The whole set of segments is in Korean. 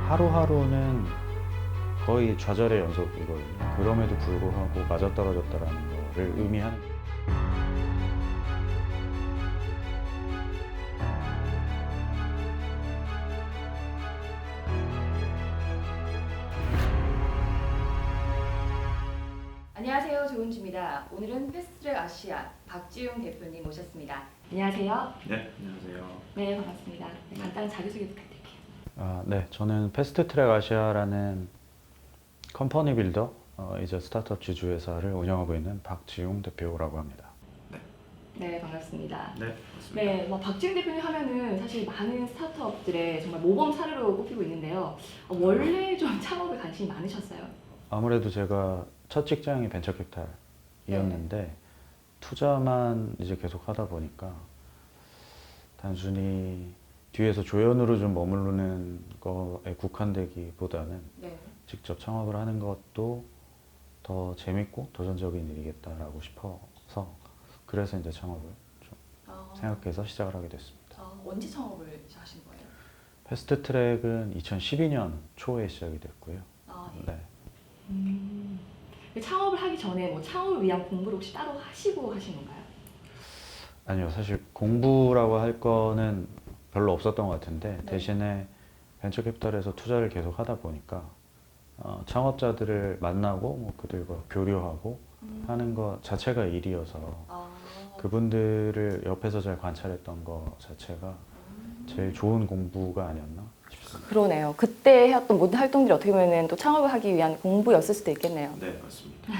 하루하루는 거의 좌절의 연속이거든요. 그럼에도 불구하고 맞아떨어졌다라는 거를 의미하는. 안녕하세요, 조은주입니다. 오늘은 패스트트랙 아시아 박지용 대표님 모셨습니다. 안녕하세요. 네, 안녕하세요. 네, 반갑습니다. 네, 간단한 자기소개 부탁드릴게요. 네, 저는 패스트트랙 아시아라는 컴퍼니 빌더, 이제 스타트업 지주회사를 운영하고 있는 박지용 대표라고 합니다. 네, 반갑습니다. 네, 맞습니다. 네, 박지용 대표님 하면은 사실 많은 스타트업들의 정말 모범 사례로 꼽히고 있는데요. 원래 좀 창업에 관심이 많으셨어요? 아무래도 제가 첫 직장이 벤처캐피탈이었는데 투자만 이제 계속 하다 보니까 단순히 뒤에서 조연으로 좀 머무르는 거에 국한되기보다는 네. 직접 창업을 하는 것도 더 재밌고 도전적인 일이겠다라고 싶어서 그래서 이제 창업을 좀 생각해서 시작을 하게 됐습니다. 언제 창업을 하신 거예요? 패스트트랙은 2012년 초에 시작이 됐고요. 예. 네. 창업을 하기 전에 뭐 창업을 위한 공부를 혹시 따로 하시고 하신 건가요? 아니요, 사실 공부라고 할 거는 별로 없었던 것 같은데 네. 대신에 벤처캐피탈에서 투자를 계속 하다 보니까 창업자들을 만나고 뭐 그들과 교류하고 하는 것 자체가 일이어서 그분들을 옆에서 잘 관찰했던 것 자체가 제일 좋은 공부가 아니었나 싶습니다. 그러네요. 그때 해왔던 모든 활동들이 어떻게 보면 또 창업을 하기 위한 공부였을 수도 있겠네요. 네, 맞습니다.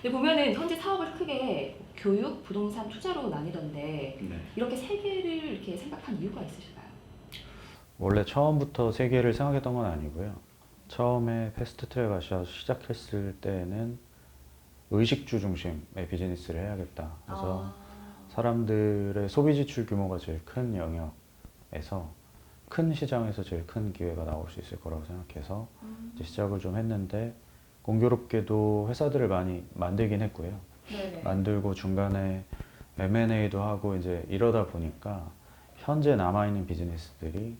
근데 보면은 현재 사업을 크게 교육, 부동산, 투자로 나뉘던데 네. 이렇게 세 개를 이렇게 생각한 이유가 있으실까요? 원래 처음부터 세 개를 생각했던 건 아니고요. 처음에 패스트트랙 아시아 시작했을 때는 의식주 중심의 비즈니스를 해야겠다. 그래서 사람들의 소비 지출 규모가 제일 큰 영역에서 큰 시장에서 제일 큰 기회가 나올 수 있을 거라고 생각해서 이제 시작을 좀 했는데 공교롭게도 회사들을 많이 만들긴 했고요. 네네. 만들고 중간에 M&A도 하고 이제 이러다 보니까 현재 남아있는 비즈니스들이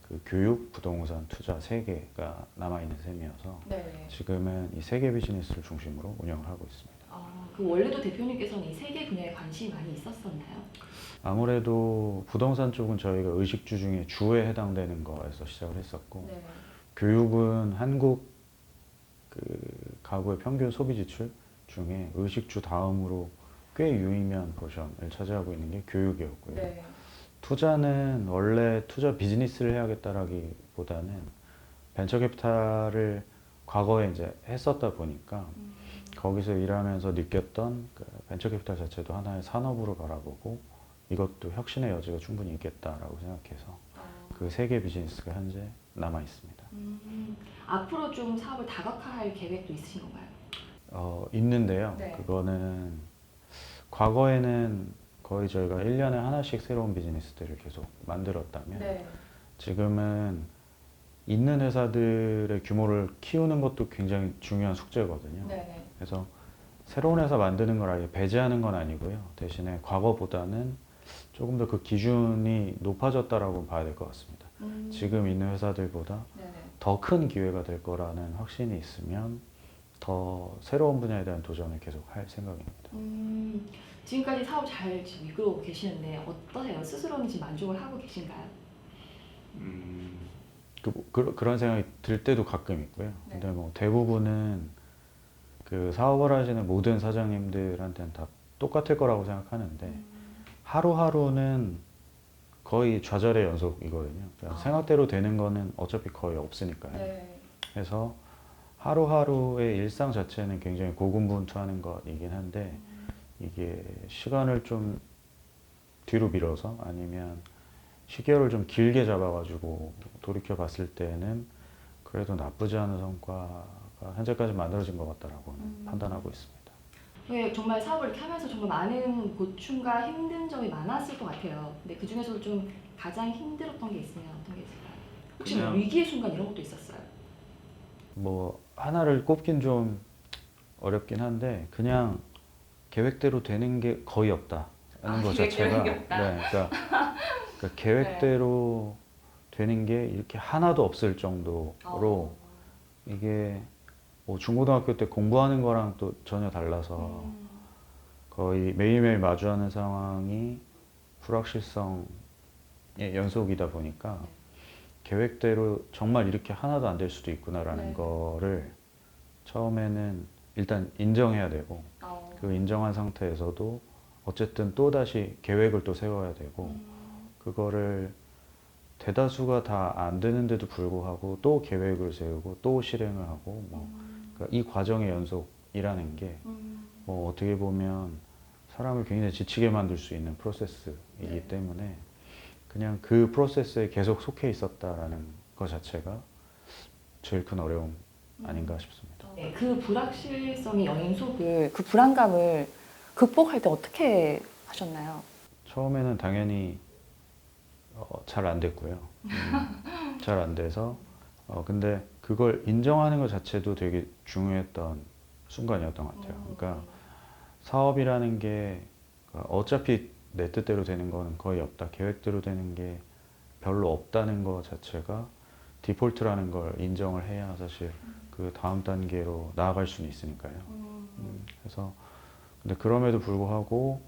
그 교육, 부동산, 투자 세 개가 남아있는 셈이어서 네네. 지금은 이 세 개 비즈니스를 중심으로 운영을 하고 있습니다. 그 원래도 대표님께서는 이 세 개 분야에 관심이 많이 있었었나요? 아무래도 부동산 쪽은 저희가 의식주 중에 주에 해당되는 거에서 시작을 했었고 네. 교육은 한국 그 가구의 평균 소비 지출 중에 의식주 다음으로 꽤 유의미한 포션을 차지하고 있는 게 교육이었고요. 네. 투자는 원래 투자 비즈니스를 해야겠다라기보다는 벤처캐피탈을 과거에 이제 했었다 보니까 거기서 일하면서 느꼈던 그 벤처캐피탈 자체도 하나의 산업으로 바라보고 이것도 혁신의 여지가 충분히 있겠다라고 생각해서 그 세 개 비즈니스가 현재 남아 있습니다. 앞으로 좀 사업을 다각화할 계획도 있으신 건가요? 있는데요. 네. 그거는 과거에는 거의 저희가 1년에 하나씩 새로운 비즈니스들을 계속 만들었다면 네. 지금은 있는 회사들의 규모를 키우는 것도 굉장히 중요한 숙제거든요. 네. 그래서 새로운 회사 만드는 걸 아예 배제하는 건 아니고요. 대신에 과거보다는 조금 더 그 기준이 높아졌다라고 봐야 될 것 같습니다. 지금 있는 회사들보다 네네. 더 큰 기회가 될 거라는 확신이 있으면 더 새로운 분야에 대한 도전을 계속 할 생각입니다. 지금까지 사업 잘 지금 이끌어오고 계시는데 어떠세요? 스스로는 지금 만족을 하고 계신가요? 그런 생각이 들 때도 가끔 있고요. 네. 근데 뭐 대부분은 그 사업을 하시는 모든 사장님들한테는 다 똑같을 거라고 생각하는데 하루하루는 거의 좌절의 연속이거든요. 그냥 생각대로 되는 거는 어차피 거의 없으니까요. 네. 그래서 하루하루의 일상 자체는 굉장히 고군분투하는 것이긴 한데 이게 시간을 좀 뒤로 밀어서 아니면 시계를 좀 길게 잡아가지고 돌이켜 봤을 때는 그래도 나쁘지 않은 성과가 현재까지 만들어진 것 같다라고는 판단하고 있습니다. 네, 정말 사업을 이렇게 하면서 정말 많은 고충과 힘든 점이 많았을 것 같아요. 근데 그 중에서도 좀 가장 힘들었던 게 있으면 어떤 게 있을까요? 혹시 뭐 그냥- 위기의 순간 이런 것도 있었어요? 뭐 하나를 꼽긴 좀 어렵긴 한데 그냥 계획대로 되는 게 거의 없다는 것 계획대로 자체가 되는 게 없다? 네, 그러니까 계획대로 되는 게 이렇게 하나도 없을 정도로 이게 뭐 중고등학교 때 공부하는 거랑 또 전혀 달라서 거의 매일매일 마주하는 상황이 불확실성의 연속이다 보니까 계획대로 정말 이렇게 하나도 안 될 수도 있구나라는 네. 거를 처음에는 일단 인정해야 되고 그 인정한 상태에서도 어쨌든 또 다시 계획을 또 세워야 되고 그거를 대다수가 다 안 되는데도 불구하고 또 계획을 세우고 또 실행을 하고 뭐 그러니까 이 과정의 연속이라는 게 뭐 어떻게 보면 사람을 굉장히 지치게 만들 수 있는 프로세스이기 때문에 그냥 그 프로세스에 계속 속해 있었다라는 것 자체가 제일 큰 어려움 아닌가 싶습니다. 네, 그 불확실성의 연속을 그 불안감을 극복할 때 어떻게 하셨나요? 처음에는 당연히 잘 안 됐고요. 잘 안 돼서 근데 그걸 인정하는 것 자체도 되게 중요했던 순간이었던 것 같아요. 그러니까 사업이라는 게 어차피 내 뜻대로 되는 거는 거의 없다. 계획대로 되는 게 별로 없다는 것 자체가 디폴트라는 걸 인정을 해야 사실 그 다음 단계로 나아갈 수는 있으니까요. 그래서 근데 그럼에도 불구하고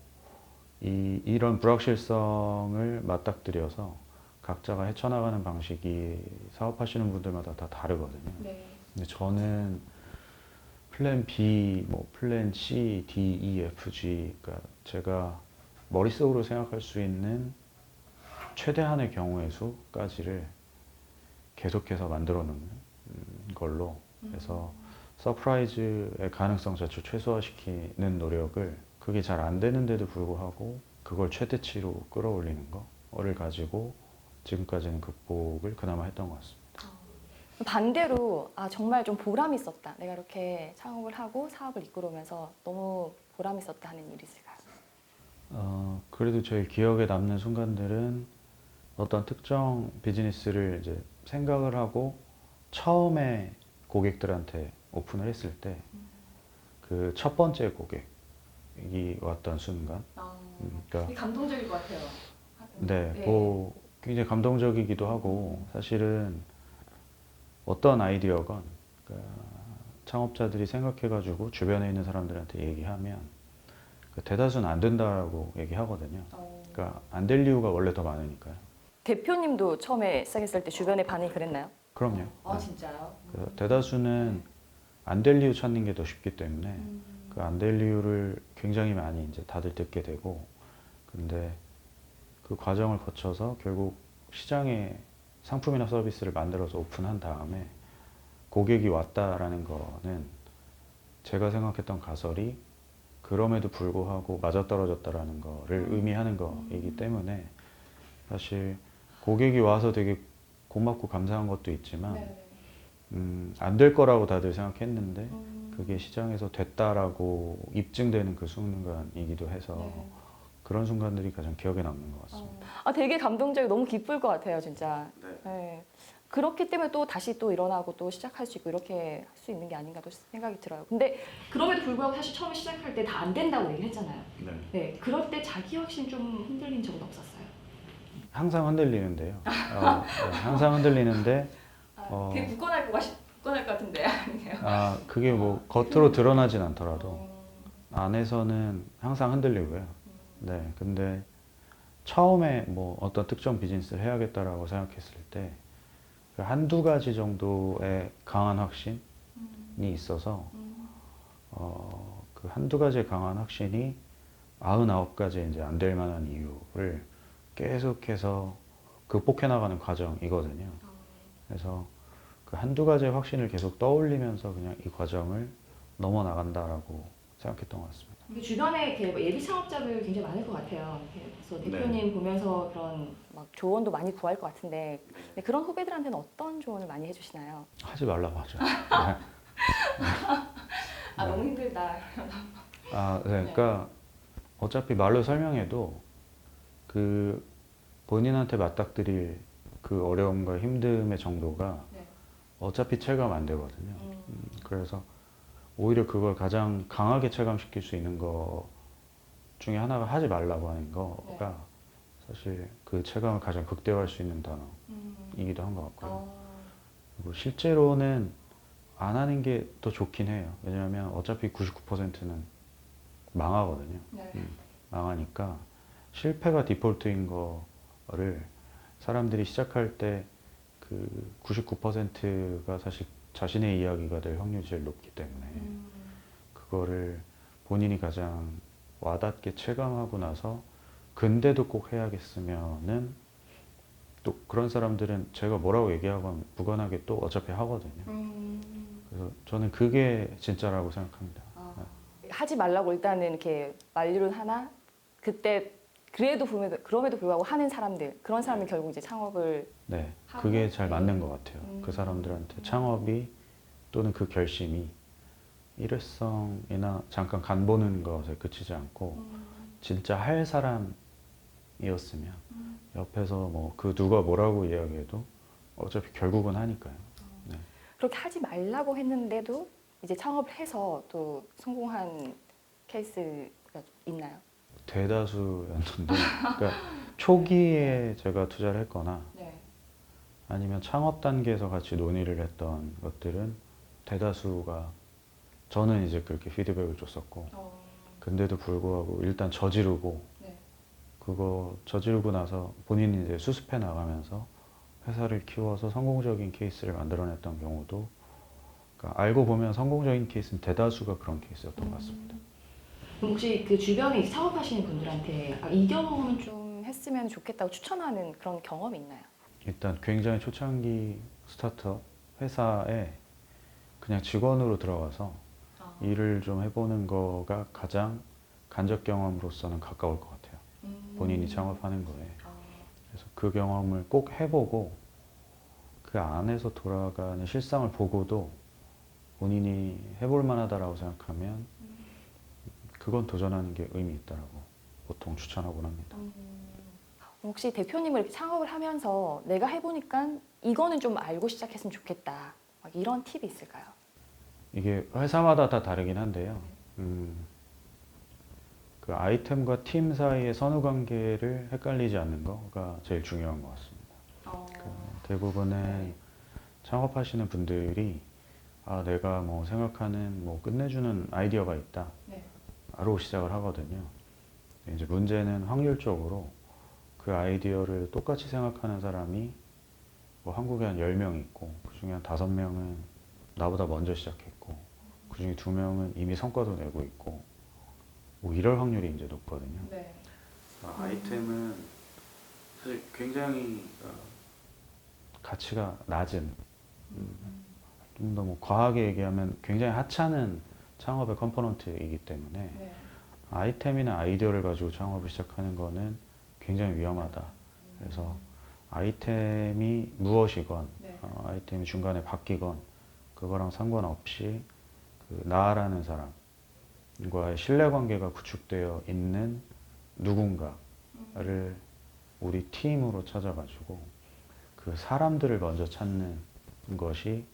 이런 불확실성을 맞닥뜨려서 각자가 헤쳐나가는 방식이 사업하시는 분들마다 다 다르거든요. 네. 근데 저는 플랜 B, 뭐 플랜 C, D, E, F, G, 그러니까 제가 머릿속으로 생각할 수 있는 최대한의 경우의 수까지를 계속해서 만들어 놓는 걸로 해서 서프라이즈의 가능성 자체를 최소화시키는 노력을 그게 잘 안 되는데도 불구하고 그걸 최대치로 끌어올리는 거를 가지고 지금까지는 극복을 그나마 했던 것 같습니다. 반대로 정말 좀 보람 있었다. 내가 이렇게 창업을 하고 사업을 이끌어오면서 너무 보람 있었다 하는 일이 있을까요? 그래도 제일 기억에 남는 순간들은 어떤 특정 비즈니스를 이제 생각을 하고 처음에 고객들한테 오픈을 했을 때 그 첫 번째 고객이 왔던 순간, 그러니까 감동적일 것 같아요. 네, 뭐 굉장히 감동적이기도 하고 사실은 어떤 아이디어건 그러니까 창업자들이 생각해가지고 주변에 있는 사람들한테 얘기하면 그 대다수는 안 된다고 얘기하거든요. 그러니까 안 될 이유가 원래 더 많으니까요. 대표님도 처음에 시작했을 때 주변의 반응이 그랬나요? 그럼요. 네. 진짜요? 그래서 대다수는 안 될 이유 찾는 게 더 쉽기 때문에 그 안 될 이유를 굉장히 많이 이제 다들 듣게 되고 근데 그 과정을 거쳐서 결국 시장에 상품이나 서비스를 만들어서 오픈한 다음에 고객이 왔다라는 거는 제가 생각했던 가설이 그럼에도 불구하고 맞아떨어졌다라는 거를 의미하는 거이기 때문에 사실 고객이 와서 되게 고맙고 감사한 것도 있지만 안 될 거라고 다들 생각했는데 그게 시장에서 됐다라고 입증되는 그 순간이기도 해서 그런 순간들이 가장 기억에 남는 것 같습니다. 되게 감동적이고 너무 기쁠 것 같아요, 진짜. 네. 그렇기 때문에 또 다시 또 일어나고 또 시작할 수 있고 이렇게 할 수 있는 게 아닌가 또 생각이 들어요. 근데 그럼에도 불구하고 사실 처음에 시작할 때 다 안 된다고 얘기를 했잖아요. 네. 그럴 때 자기 확신 좀 흔들린 적은 없었어요? 항상 흔들리는데요. 네, 항상 흔들리는데 되게 굳건할 것 같은데 아니에요? 그게 뭐 겉으로 드러나진 않더라도 안에서는 항상 흔들리고요. 네, 근데 처음에 뭐 어떤 특정 비즈니스를 해야겠다라고 생각했을 때 그 한두 가지 정도의 강한 확신이 있어서 그 한두 가지의 강한 확신이 99가지 이제 안 될 만한 이유를 계속해서 극복해 나가는 과정이거든요. 그래서 그 한두 가지의 확신을 계속 떠올리면서 그냥 이 과정을 넘어 나간다라고 생각했던 것 같습니다. 주변에 이렇게 예비 창업자들 굉장히 많을 것 같아요. 그래서 대표님 보면서 그런 막 조언도 많이 구할 것 같은데 근데 그런 후배들한테는 어떤 조언을 많이 해주시나요? 하지 말라고 하죠. 너무 힘들다. 네, 그러니까 어차피 말로 설명해도 그 본인한테 맞닥뜨릴 그 어려움과 힘듦의 정도가 어차피 체감 안 되거든요. 그래서 오히려 그걸 가장 강하게 체감시킬 수 있는 거 중에 하나가 하지 말라고 하는 거가 사실 그 체감을 가장 극대화할 수 있는 단어 이기도 한 것 같고요. 어. 그리고 실제로는 안 하는 게 더 좋긴 해요. 왜냐하면 어차피 99%는 망하거든요. 네. 망하니까 실패가 디폴트인 거를 사람들이 시작할 때 그 99%가 사실 자신의 이야기가 될 확률이 제일 높기 때문에 그거를 본인이 가장 와닿게 체감하고 나서 근데도 꼭 해야겠으면은 또 그런 사람들은 제가 뭐라고 얘기하건 무관하게 또 어차피 하거든요. 그래서 저는 그게 진짜라고 생각합니다. 하지 말라고 일단은 이렇게 만류를 하나 그때 그럼에도 불구하고 하는 사람들 그런 사람이 결국 이제 창업을 네, 하고, 그게 잘 네. 맞는 것 같아요. 그 사람들한테 창업이 또는 그 결심이 일회성이나 잠깐 간 보는 것에 그치지 않고 진짜 할 사람이었으면 옆에서 뭐 그 누가 뭐라고 이야기해도 어차피 결국은 하니까요. 네. 그렇게 하지 말라고 했는데도 이제 창업을 해서 또 성공한 케이스가 있나요? 대다수였는데, 그러니까 초기에 제가 투자를 했거나 네. 아니면 창업 단계에서 같이 논의를 했던 것들은 대다수가 저는 이제 그렇게 피드백을 줬었고, 근데도 불구하고 일단 저지르고 네. 그거 저지르고 나서 본인이 이제 수습해 나가면서 회사를 키워서 성공적인 케이스를 만들어냈던 경우도, 그러니까 알고 보면 성공적인 케이스는 대다수가 그런 케이스였던 것 같습니다. 그럼 혹시 그 주변에 창업하시는 분들한테 이 경험은 좀 했으면 좋겠다고 추천하는 그런 경험이 있나요? 일단 굉장히 초창기 스타트업 회사에 그냥 직원으로 들어가서 일을 좀 해보는 거가 가장 간접 경험으로서는 가까울 것 같아요. 본인이 창업하는 거에. 그래서 그 경험을 꼭 해보고 그 안에서 돌아가는 실상을 보고도 본인이 해볼 만하다라고 생각하면 그건 도전하는 게 의미 있다라고 보통 추천하곤 합니다. 혹시 대표님을 이렇게 창업을 하면서 내가 해보니까 이거는 좀 알고 시작했으면 좋겠다. 막 이런 팁이 있을까요? 이게 회사마다 다 다르긴 한데요. 그 아이템과 팀 사이의 선후 관계를 헷갈리지 않는 거가 제일 중요한 것 같습니다. 대부분의 창업하시는 분들이 내가 뭐 생각하는 뭐 끝내주는 아이디어가 있다. 로 시작을 하거든요. 이제 문제는 확률적으로 그 아이디어를 똑같이 생각하는 사람이 뭐 한국에 한 10명 있고 그 중에 한 5명은 나보다 먼저 시작했고 그 중에 2명은 이미 성과도 내고 있고 뭐 이럴 확률이 이제 높거든요. 네. 아이템은 사실 굉장히 가치가 낮은 좀 더 뭐 과하게 얘기하면 굉장히 하찮은 창업의 컴포넌트이기 때문에 아이템이나 아이디어를 가지고 창업을 시작하는 거는 굉장히 위험하다. 그래서 아이템이 무엇이건 아이템이 중간에 바뀌건 그거랑 상관없이 그 나라는 사람과의 신뢰관계가 구축되어 있는 누군가를 우리 팀으로 찾아가지고 그 사람들을 먼저 찾는 것이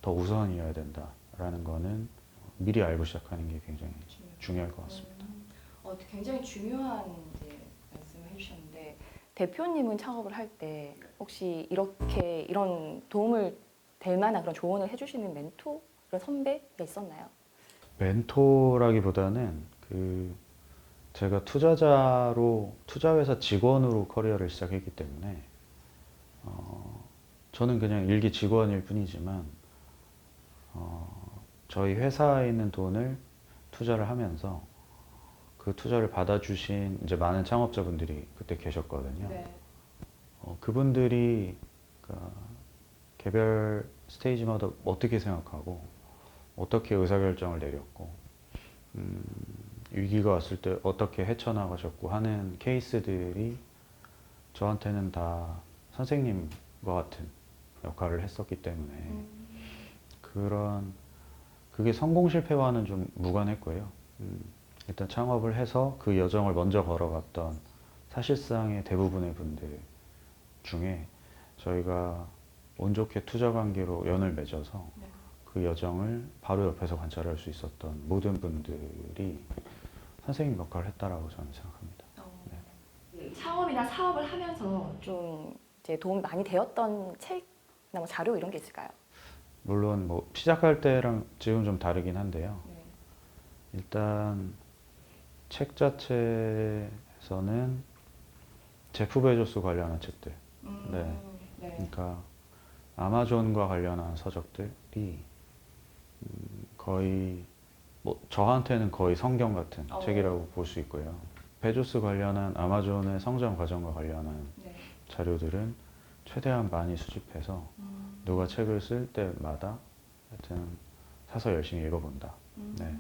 더 우선이어야 된다라는 거는 미리 알고 시작하는 게 굉장히 중요할 것 같습니다. 굉장히 중요한 이제 말씀을 해주셨는데 대표님은 창업을 할 때 혹시 이런 도움을 될 만한 그런 조언을 해주시는 멘토, 그런 선배가 있었나요? 멘토라기보다는 그 제가 투자회사 직원으로 커리어를 시작했기 때문에 저는 그냥 일기 직원일 뿐이지만 저희 회사에 있는 돈을 투자를 하면서 그 투자를 받아주신 이제 많은 창업자분들이 그때 계셨거든요. 그분들이 그러니까 개별 스테이지마다 어떻게 생각하고 어떻게 의사결정을 내렸고 위기가 왔을 때 어떻게 헤쳐나가셨고 하는 케이스들이 저한테는 다 선생님과 같은 역할을 했었기 때문에 그게 성공 실패와는 좀 무관했고요. 일단 창업을 해서 그 여정을 먼저 걸어갔던 사실상의 대부분의 분들 중에 저희가 운 좋게 투자 관계로 연을 맺어서 그 여정을 바로 옆에서 관찰할 수 있었던 모든 분들이 선생님 역할을 했다라고 저는 생각합니다. 창업이나 사업을 하면서 좀 이제 도움이 많이 되었던 책이나 뭐 자료 이런 게 있을까요? 물론 뭐 시작할 때랑 지금 좀 다르긴 한데요. 네. 일단 책 자체에서는 제프 베조스 관련한 책들, 네. 네. 그러니까 아마존과 관련한 서적들이 거의 뭐 저한테는 거의 성경 같은 책이라고 볼 수 있고요. 베조스 관련한 아마존의 성장 과정과 관련한 네. 자료들은 최대한 많이 수집해서 누가 책을 쓸 때마다 하여튼 사서 열심히 읽어본다. 네.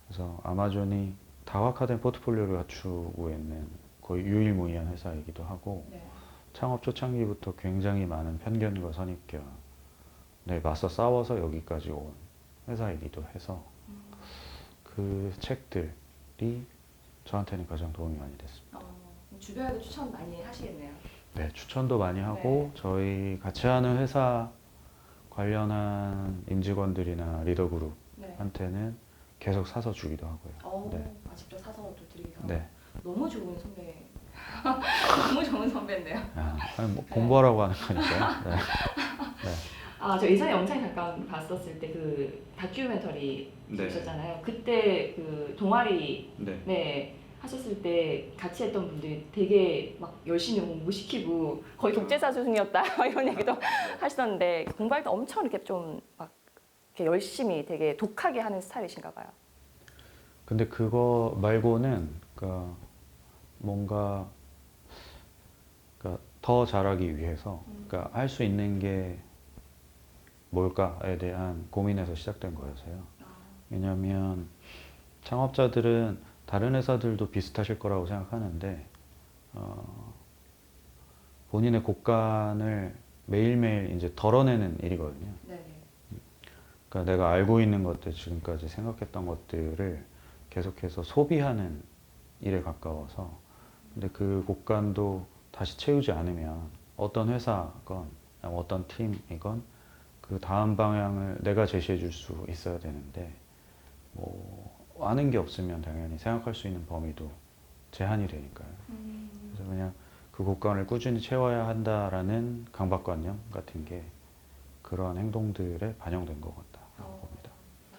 그래서 아마존이 다각화된 포트폴리오를 갖추고 있는 거의 유일무이한 회사이기도 하고 네. 창업 초창기부터 굉장히 많은 편견과 선입견에 맞서 싸워서 여기까지 온 회사이기도 해서 그 책들이 저한테는 가장 도움이 많이 됐습니다. 주변에도 추천 많이 하시겠네요. 네, 추천도 많이 하고 저희 같이 하는 회사 관련한 임직원들이나 리더 그룹한테는 계속 사서 주기도 하고요. 네. 직접 사서 또 드리기도 하고. 네. 너무 좋은 선배. 너무 좋은 선배인데요. 아니, 뭐 공부하라고 하는 거니까요. 네. 저 예전에 영상 잠깐 봤었을 때 그 다큐멘터리 있었잖아요. 그때 그 동아리 하셨을 때 같이 했던 분들이 되게 막 열심히 공부시키고 거의 독재자 수준이었다 이런 얘기도 하시던데 공부할 때 엄청 이렇게 좀 막 이렇게 열심히 되게 독하게 하는 스타일이신가 봐요. 근데 그거 말고는 그러니까 뭔가 그러니까 더 잘하기 위해서 그러니까 할 수 있는 게 뭘까에 대한 고민에서 시작된 거여서요. 왜냐하면 창업자들은 다른 회사들도 비슷하실 거라고 생각하는데 본인의 곡간을 매일매일 이제 덜어내는 일이거든요. 그러니까 내가 알고 있는 것들, 지금까지 생각했던 것들을 계속해서 소비하는 일에 가까워서 근데 그 곡간도 다시 채우지 않으면 어떤 회사건 어떤 팀이건 그 다음 방향을 내가 제시해 줄 수 있어야 되는데 뭐 아는 게 없으면 당연히 생각할 수 있는 범위도 제한이 되니까요. 그래서 그냥 그 곡간을 꾸준히 채워야 한다라는 강박관념 같은 게 그러한 행동들에 반영된 것 같다고 봅니다.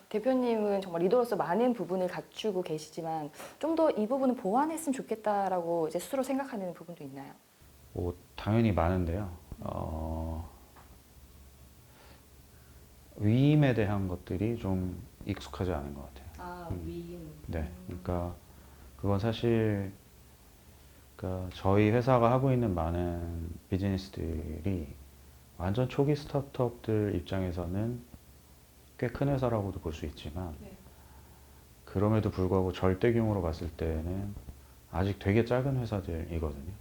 대표님은 정말 리더로서 많은 부분을 갖추고 계시지만 좀 더 이 부분을 보완했으면 좋겠다라고 이제 스스로 생각하는 부분도 있나요? 뭐 당연히 많은데요. 위임에 대한 것들이 좀 익숙하지 않은 것 같아요. 위임. 네, 그러니까 그건 사실 그러니까 저희 회사가 하고 있는 많은 비즈니스들이 완전 초기 스타트업들 입장에서는 꽤 큰 회사라고도 볼 수 있지만 그럼에도 불구하고 절대 규모로 봤을 때는 아직 되게 작은 회사들이거든요.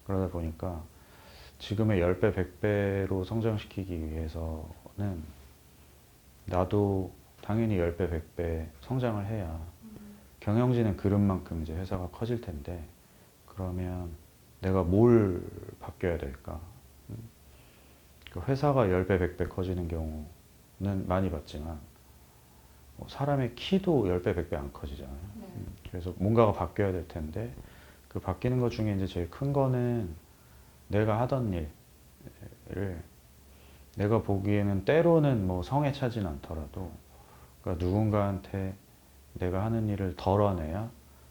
그러다 보니까 지금의 10배, 100배로 성장시키기 위해서는 나도 당연히 10배, 100배 성장을 해야 경영진은 그릇만큼 이제 회사가 커질 텐데 그러면 내가 뭘 바뀌어야 될까? 회사가 10배, 100배 커지는 경우는 많이 봤지만 사람의 키도 10배, 100배 안 커지잖아요. 그래서 뭔가가 바뀌어야 될 텐데 그 바뀌는 것 중에 이제 제일 큰 거는 내가 하던 일을 내가 보기에는 때로는 뭐 성에 차진 않더라도 그러니까 누군가한테 내가 하는 일을 덜어내야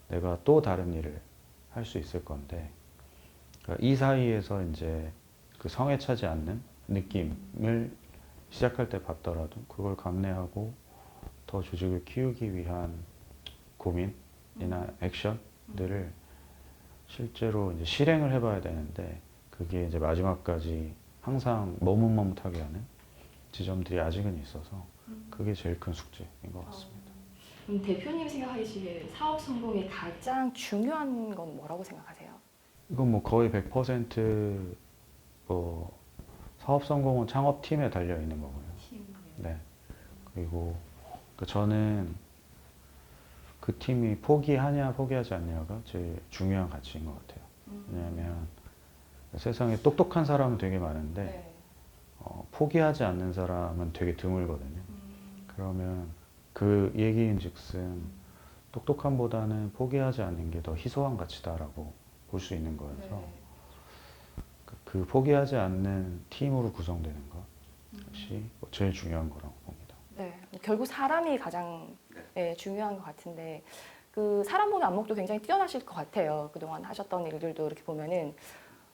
내가 또 다른 일을 할 수 있을 건데 그러니까 이 사이에서 이제 그 성에 차지 않는 느낌을 시작할 때 봤더라도 그걸 감내하고 더 조직을 키우기 위한 고민이나 액션들을 실제로 이제 실행을 해봐야 되는데 그게 이제 마지막까지 항상 머뭇머뭇하게 하는 지점들이 아직은 있어서 그게 제일 큰 숙제인 것 같습니다. 대표님이 생각하시기에 사업 성공의 가장 중요한 건 뭐라고 생각하세요? 이건 뭐 거의 100% 뭐 사업 성공은 창업팀에 달려 있는 거고요. 네. 그리고 저는 그 팀이 포기하냐 포기하지 않냐가 제일 중요한 가치인 것 같아요. 왜냐하면 세상에 똑똑한 사람은 되게 많은데 포기하지 않는 사람은 되게 드물거든요. 그러면 그 얘기인즉슨 똑똑함보다는 포기하지 않는 게 더 희소한 가치다라고 볼 수 있는 거여서 그 포기하지 않는 팀으로 구성되는 것이 제일 중요한 거라고 봅니다. 네, 결국 사람이 가장 중요한 것 같은데 그 사람 보는 안목도 굉장히 뛰어나실 것 같아요. 그동안 하셨던 일들도 이렇게 보면은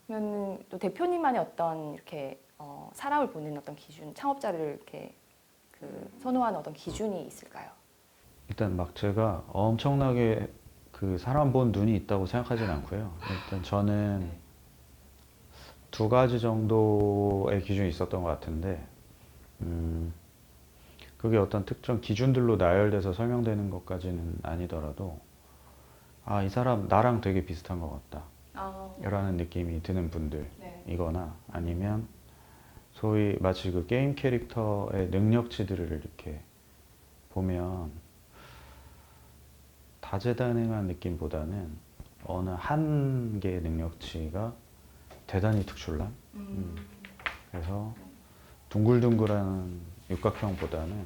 그러면 또 대표님만의 어떤 이렇게 사람을 보는 어떤 기준, 창업자를 이렇게 그 선호하는 어떤 기준이 있을까요? 일단 막 제가 엄청나게 그 사람 본 눈이 있다고 생각하진 않고요. 일단 저는 두 가지 정도의 기준이 있었던 것 같은데, 그게 어떤 특정 기준들로 나열돼서 설명되는 것까지는 아니더라도, 아, 이 사람 나랑 되게 비슷한 것 같다. 라는 느낌이 드는 분들이거나 아니면 소위 마치 그 게임 캐릭터의 능력치들을 이렇게 보면 다재다능한 느낌보다는 어느 한 개의 능력치가 대단히 특출난. 그래서 둥글둥글한 육각형보다는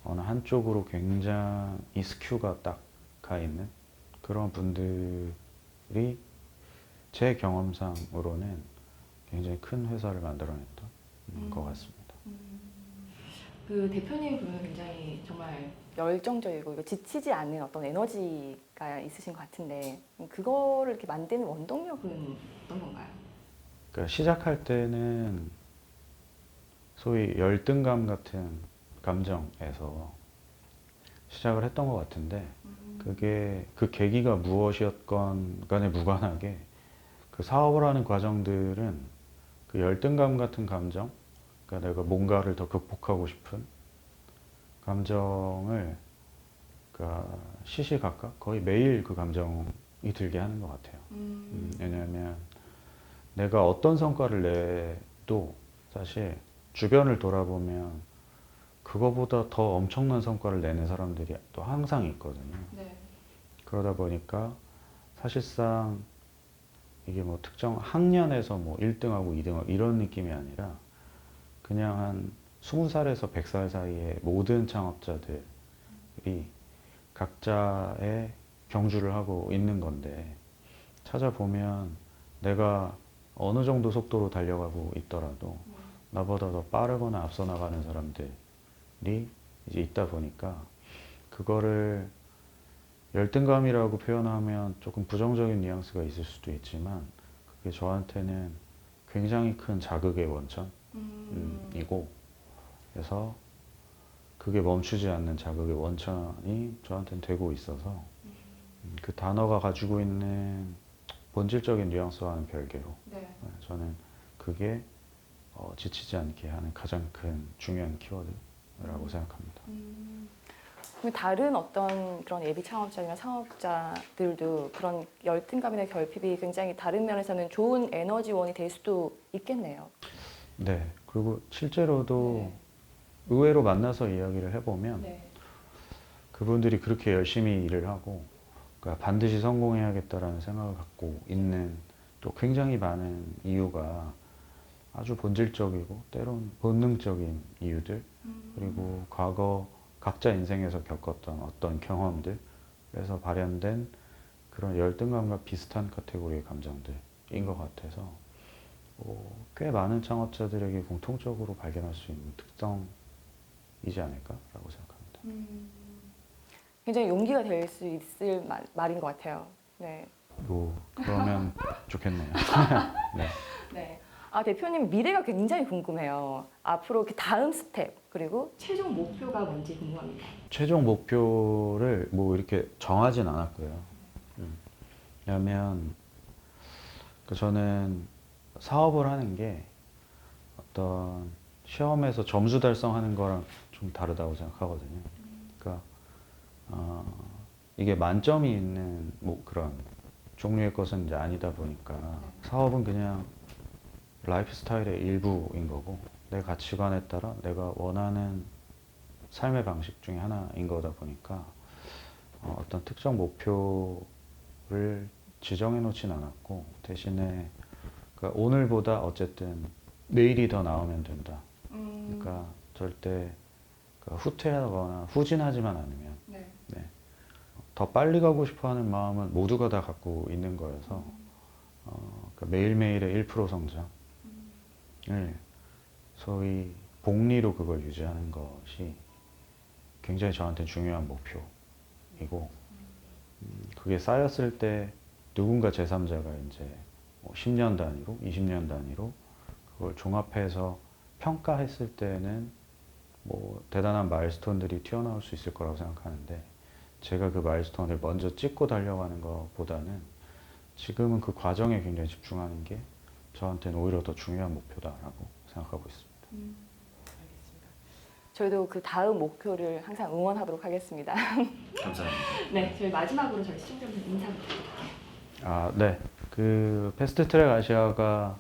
어느 한쪽으로 굉장히 스큐가 딱 가 있는 그런 분들이 제 경험상으로는 굉장히 큰 회사를 만들어냈던 것 같습니다. 그 대표님 보면 굉장히 정말 열정적이고 이거 지치지 않는 어떤 에너지가 있으신 것 같은데 그거를 이렇게 만드는 원동력은 어떤 건가요? 그러니까 시작할 때는 소위 열등감 같은 감정에서 시작을 했던 것 같은데 그게 그 계기가 무엇이었건 간에 무관하게 그 사업을 하는 과정들은 그 열등감 같은 감정, 그러니까 내가 뭔가를 더 극복하고 싶은 감정을 그러니까 시시각각 거의 매일 그 감정이 들게 하는 것 같아요. 왜냐하면 내가 어떤 성과를 내도 사실 주변을 돌아보면 그거보다 더 엄청난 성과를 내는 사람들이 또 항상 있거든요. 그러다 보니까 사실상 이게 뭐 특정 학년에서 뭐 1등하고 2등하고 이런 느낌이 아니라 그냥 한 20살에서 100살 사이의 모든 창업자들이 각자의 경주를 하고 있는 건데 찾아보면 내가 어느 정도 속도로 달려가고 있더라도 나보다 더 빠르거나 앞서 나가는 사람들이 이제 있다 보니까 그거를 열등감이라고 표현하면 조금 부정적인 뉘앙스가 있을 수도 있지만 그게 저한테는 굉장히 큰 자극의 원천이고 그래서 그게 멈추지 않는 자극의 원천이 저한테는 되고 있어서 그 단어가 가지고 있는 본질적인 뉘앙스와는 별개로 저는 그게 지치지 않게 하는 가장 큰 중요한 키워드라고 생각합니다. 그럼 다른 어떤 그런 예비 창업자나 창업자들도 그런 열등감이나 결핍이 굉장히 다른 면에서는 좋은 에너지원이 될 수도 있겠네요. 네. 그리고 실제로도 의외로 만나서 이야기를 해보면 그분들이 그렇게 열심히 일을 하고 그러니까 반드시 성공해야겠다라는 생각을 갖고 있는 또 굉장히 많은 이유가 아주 본질적이고 때론 본능적인 이유들 그리고 과거 각자 인생에서 겪었던 어떤 경험들에서 발현된 그런 열등감과 비슷한 카테고리의 감정들인 것 같아서 꽤 많은 창업자들에게 공통적으로 발견할 수 있는 특성이지 않을까라고 생각합니다. 굉장히 용기가 될 수 있을 말인 것 같아요. 네. 그러면 좋겠네요. 네. 네. 아, 대표님 미래가 굉장히 궁금해요. 앞으로 그 다음 스텝 그리고 최종 목표가 뭔지 궁금합니다. 최종 목표를 뭐 이렇게 정하진 않았고요. 왜냐하면 저는 사업을 하는 게 어떤 시험에서 점수 달성하는 거랑 좀 다르다고 생각하거든요. 그러니까 이게 만점이 있는 뭐 그런 종류의 것은 이제 아니다 보니까 사업은 그냥 라이프 스타일의 일부인 거고 내 가치관에 따라 내가 원하는 삶의 방식 중에 하나인 거다 보니까 어떤 특정 목표를 지정해 놓진 않았고 대신에 그러니까 오늘보다 어쨌든 내일이 더 나으면 된다. 그러니까 절대 후퇴하거나 후진하지만 않으면 더 빨리 가고 싶어하는 마음은 모두가 다 갖고 있는 거여서 그러니까 매일매일의 1% 성장 네, 소위 복리로 그걸 유지하는 것이 굉장히 저한테 중요한 목표이고 그게 쌓였을 때 누군가 제3자가 이제 10년 단위로, 20년 단위로 그걸 종합해서 평가했을 때는 뭐 대단한 마일스톤들이 튀어나올 수 있을 거라고 생각하는데 제가 그 마일스톤을 먼저 찍고 달려가는 것보다는 지금은 그 과정에 굉장히 집중하는 게 저한테는 오히려 더 중요한 목표다라고 생각하고 있습니다. 알겠습니다. 저희도 그 다음 목표를 항상 응원하도록 하겠습니다. 감사합니다. 네, 저희 마지막으로 저희 시청자분들 인사 부탁드릴게요. 아, 네. 그 패스트트랙 아시아가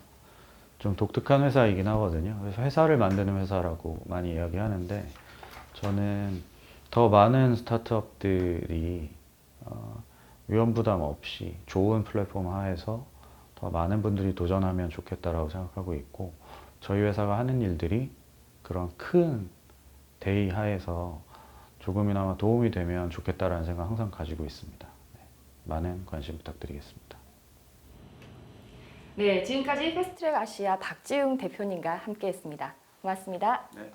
좀 독특한 회사이긴 하거든요. 그래서 회사를 만드는 회사라고 많이 이야기하는데 저는 더 많은 스타트업들이 위험 부담 없이 좋은 플랫폼 하에서 더 많은 분들이 도전하면 좋겠다라고 생각하고 있고 저희 회사가 하는 일들이 그런 큰 대의 하에서 조금이나마 도움이 되면 좋겠다라는 생각 항상 가지고 있습니다. 네, 많은 관심 부탁드리겠습니다. 네, 지금까지 패스트트랙 아시아 박지웅 대표님과 함께했습니다. 고맙습니다. 네.